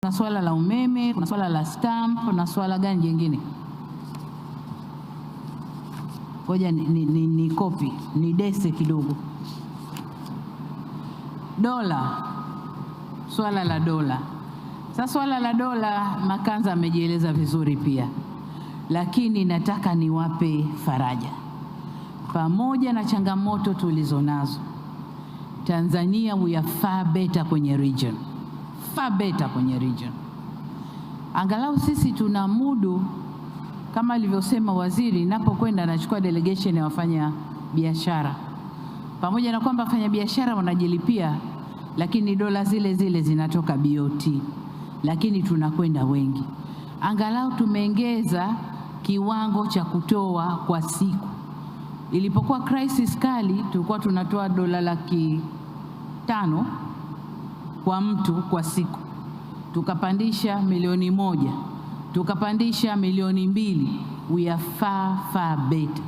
Kuna swala la umeme, kuna swala la stamp, kuna swala gani jingine? Ngoja ni copy, ni dese kidogo. Dola. Swala la dola. Sasa swala la dola Makanza amejieleza vizuri pia. Lakini nataka niwape faraja. Pamoja na changamoto tulizonazo, Tanzania we are far better kwenye region. Far better kwenye region. Angalau sisi tunamudu, kama alivyosema waziri, napokwenda nachukua delegation ya wafanya biashara. Pamoja na kwamba wafanya biashara wanajilipia, lakini dola zile zile zinatoka BOT. Lakini tunakwenda wengi. Angalau tumeongeza kiwango cha kutoa kwa siku. Ilipokuwa crisis kali tulikuwa tunatoa dola 500,000 kwa mtu kwa siku. Tukapandisha 1,000,000, tukapandisha 2,000,000. We are far better.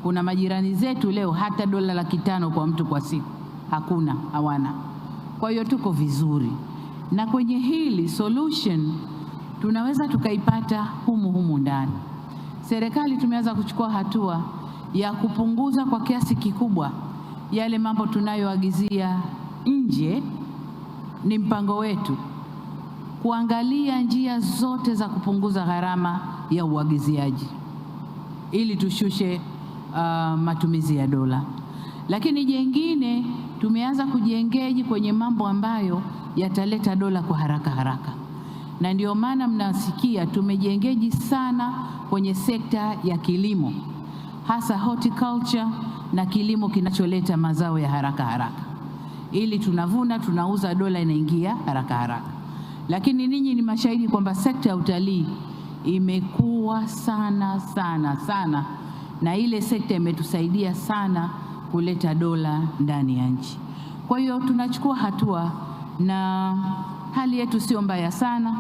Kuna majirani zetu leo hata dola 500,000 kwa mtu kwa siku hakuna, hawana. Kwa hiyo tuko vizuri, na kwenye hili solution tunaweza tukaipata humu ndani. Serikali tumeanza kuchukua hatua ya kupunguza kwa kiasi kikubwa yale mambo tunayoagizia nje. Ni mpango wetu kuangalia njia zote za kupunguza gharama ya uagiziaji ili tushushe matumizi ya dola. Lakini jengine, tumeanza kujiengage kwenye mambo ambayo yataleta dola kwa haraka. Na ndio maana mnasikia tumejiengage sana kwenye sekta ya kilimo, hasa horticulture na kilimo kinacholeta mazao ya haraka. Ili tunavuna, tunauza, dola inaingia haraka. Lakini ninyi ni mashahidi kwamba sekta ya utalii imekuwa sana, na ile sekta imetusaidia sana kuleta dola ndani ya nchi. Kwa hiyo tunachukua hatua, na hali yetu sio mbaya sana,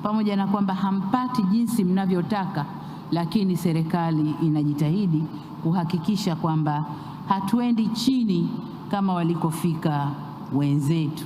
pamoja na kwamba hampati jinsi mnavyotaka, lakini serikali inajitahidi kuhakikisha kwamba hatuendi chini kama walikofika wenzetu.